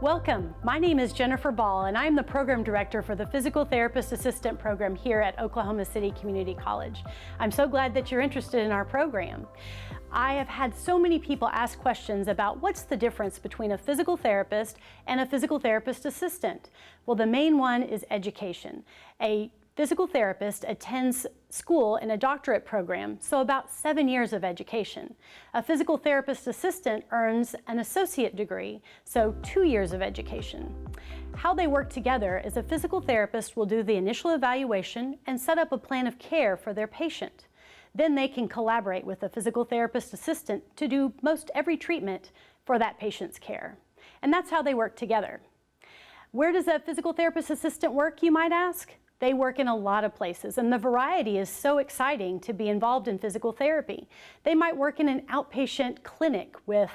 Welcome. My name is Jennifer Ball, and I'm the Program Director for the Physical Therapist Assistant Program here at Oklahoma City Community College. I'm so glad that you're interested in our program. I have had so many people ask questions about what's the difference between a physical therapist and a physical therapist assistant. Well, the main one is education. A physical therapist attends school in a doctorate program, so about 7 years of education. A physical therapist assistant earns an associate degree, so 2 years of education. How they work together is a physical therapist will do the initial evaluation and set up a plan of care for their patient. Then they can collaborate with a physical therapist assistant to do most every treatment for that patient's care. And that's how they work together. Where does a physical therapist assistant work, you might ask? They work in a lot of places, and the variety is so exciting to be involved in physical therapy. They might work in an outpatient clinic with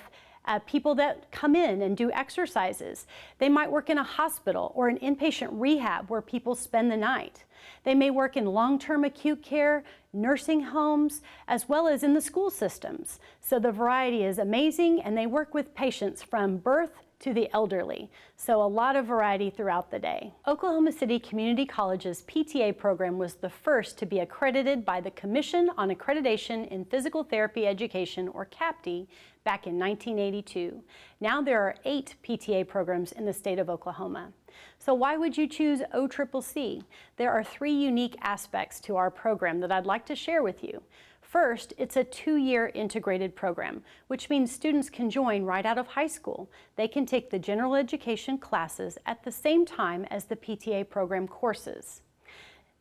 people that come in and do exercises. They might work in a hospital or an inpatient rehab where people spend the night. They may work in long-term acute care, nursing homes, as well as in the school systems. So the variety is amazing, and they work with patients from birth to the elderly. So a lot of variety throughout the day. Oklahoma City Community College's PTA program was the first to be accredited by the Commission on Accreditation in Physical Therapy Education, or CAPTE, back in 1982. Now there are 8 PTA programs in the state of Oklahoma. So why would you choose OCCC? There are 3 unique aspects to our program that I'd like to share with you. First, it's a 2-year integrated program, which means students can join right out of high school. They can take the general education classes at the same time as the PTA program courses.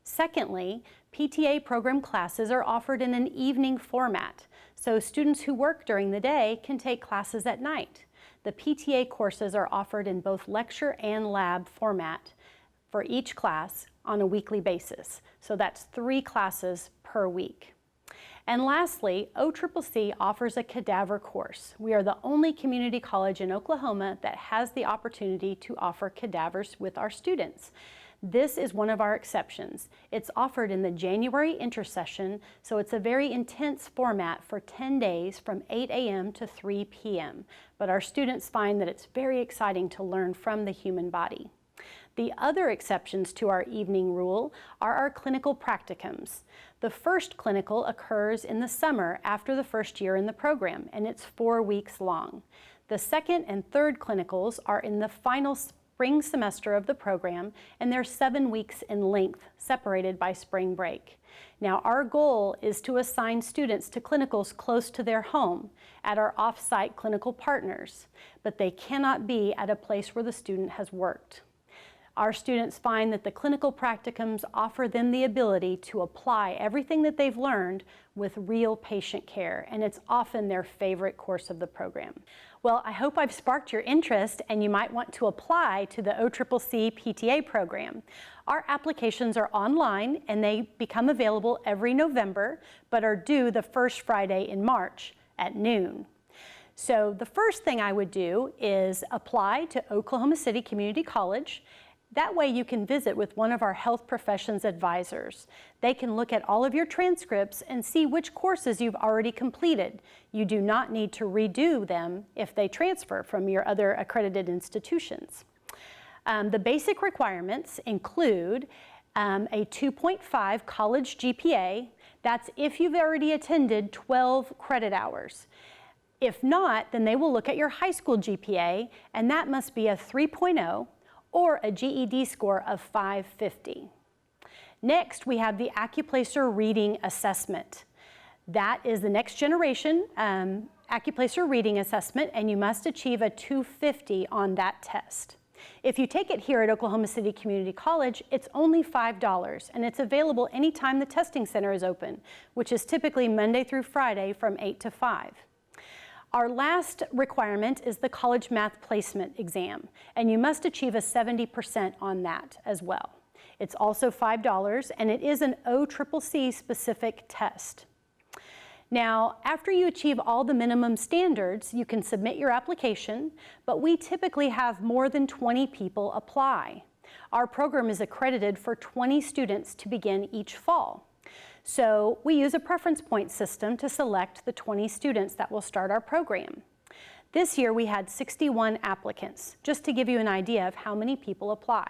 Secondly, PTA program classes are offered in an evening format, so students who work during the day can take classes at night. The PTA courses are offered in both lecture and lab format for each class on a weekly basis, so that's 3 classes per week. And lastly, OCCC offers a cadaver course. We are the only community college in Oklahoma that has the opportunity to offer cadavers with our students. This is one of our exceptions. It's offered in the January intersession, so it's a very intense format for 10 days from 8 a.m. to 3 p.m. But our students find that it's very exciting to learn from the human body. The other exceptions to our evening rule are our clinical practicums. The first clinical occurs in the summer after the first year in the program, and it's 4 weeks long. The second and third clinicals are in the final spring semester of the program, and they're 7 weeks in length, separated by spring break. Now, our goal is to assign students to clinicals close to their home at our off-site clinical partners, but they cannot be at a place where the student has worked. Our students find that the clinical practicums offer them the ability to apply everything that they've learned with real patient care, and it's often their favorite course of the program. Well, I hope I've sparked your interest, and you might want to apply to the OCCC PTA program. Our applications are online, and they become available every November, but are due the first Friday in March at noon. So the first thing I would do is apply to Oklahoma City Community College. That way you can visit with one of our health professions advisors. They can look at all of your transcripts and see which courses you've already completed. You do not need to redo them if they transfer from your other accredited institutions. The basic requirements include a 2.5 college GPA. That's if you've already attended 12 credit hours. If not, then they will look at your high school GPA, and that must be a 3.0 or a GED score of 550. Next, we have the Accuplacer Reading Assessment. That is the next generation Accuplacer Reading Assessment, and you must achieve a 250 on that test. If you take it here at Oklahoma City Community College, it's only $5, and it's available anytime the testing center is open, which is typically Monday through Friday from 8 to 5. Our last requirement is the College Math Placement Exam, and you must achieve a 70% on that as well. It's also $5, and it is an OCCC specific test. Now, after you achieve all the minimum standards, you can submit your application, but we typically have more than 20 people apply. Our program is accredited for 20 students to begin each fall. So we use a preference point system to select the 20 students that will start our program. This year we had 61 applicants, just to give you an idea of how many people apply.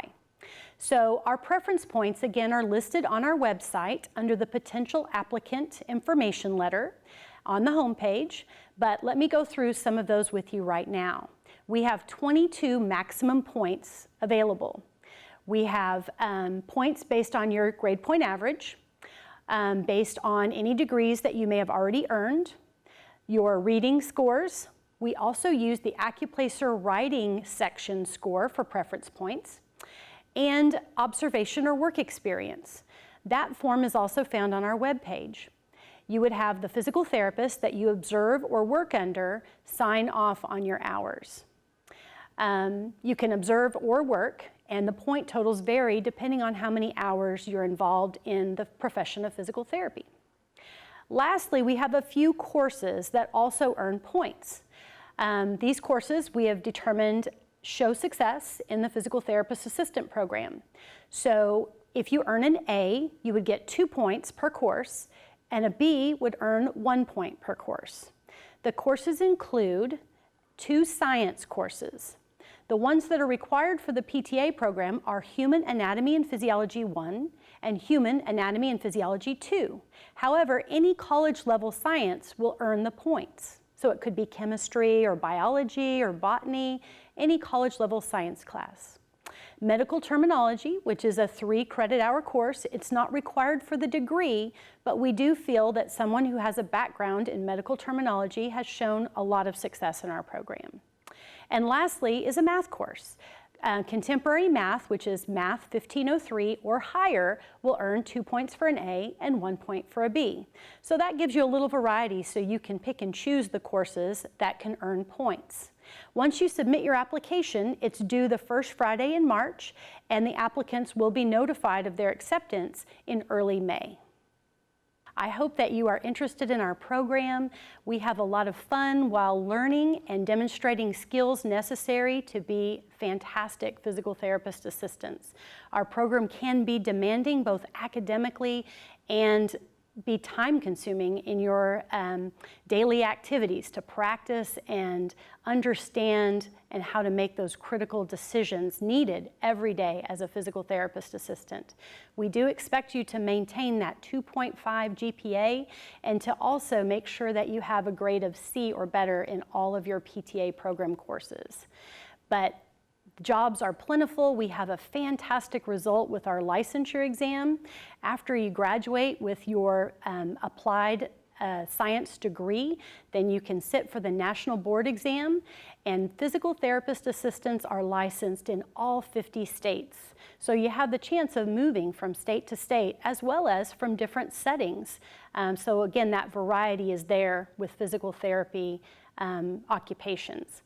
So our preference points, again, are listed on our website under the Potential Applicant Information Letter on the homepage, but let me go through some of those with you right now. We have 22 maximum points available. We have points based on your grade point average, based on any degrees that you may have already earned, your reading scores. We also use the Accuplacer writing section score for preference points, and observation or work experience. That form is also found on our webpage. You would have the physical therapist that you observe or work under sign off on your hours. You can observe or work, and the point totals vary depending on how many hours you're involved in the profession of physical therapy. Lastly, we have a few courses that also earn points. These courses we have determined show success in the physical therapist assistant program. So if you earn an A, you would get 2 points per course, and a B would earn 1 point per course. The courses include 2 science courses. The ones that are required for the PTA program are Human Anatomy and Physiology 1 and Human Anatomy and Physiology 2. However, any college level science will earn the points. So it could be chemistry or biology or botany, any college level science class. Medical terminology, which is a 3 credit hour course, it's not required for the degree, but we do feel that someone who has a background in medical terminology has shown a lot of success in our program. And lastly is a math course. Contemporary math, which is Math 1503 or higher, will earn 2 points for an A and 1 point for a B. So that gives you a little variety so you can pick and choose the courses that can earn points. Once you submit your application, it's due the first Friday in March, and the applicants will be notified of their acceptance in early May. I hope that you are interested in our program. We have a lot of fun while learning and demonstrating skills necessary to be fantastic physical therapist assistants. Our program can be demanding both academically and be time-consuming in your daily activities to practice and understand and how to make those critical decisions needed every day as a physical therapist assistant. We do expect you to maintain that 2.5 GPA and to also make sure that you have a grade of C or better in all of your PTA program courses. But jobs are plentiful. We have a fantastic result with our licensure exam. After you graduate with your applied science degree, then you can sit for the national board exam, and physical therapist assistants are licensed in all 50 states. So you have the chance of moving from state to state as well as from different settings. So again, that variety is there with physical therapy occupations.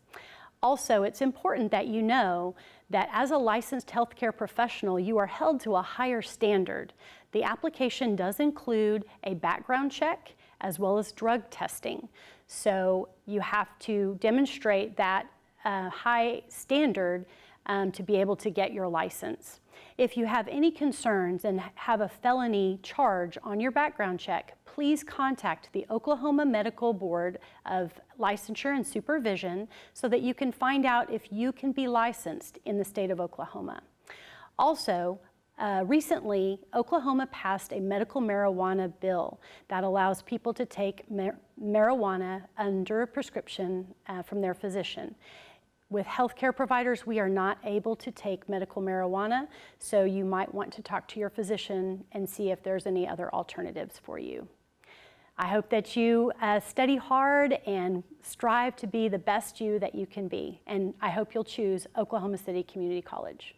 Also, it's important that you know that as a licensed healthcare professional, you are held to a higher standard. The application does include a background check as well as drug testing. So you have to demonstrate that high standard to be able to get your license. If you have any concerns and have a felony charge on your background check, please contact the Oklahoma Medical Board of Licensure and Supervision so that you can find out if you can be licensed in the state of Oklahoma. Also, recently, Oklahoma passed a medical marijuana bill that allows people to take marijuana under a prescription from their physician. With healthcare providers, we are not able to take medical marijuana, so you might want to talk to your physician and see if there's any other alternatives for you. I hope that you study hard and strive to be the best you that you can be, and I hope you'll choose Oklahoma City Community College.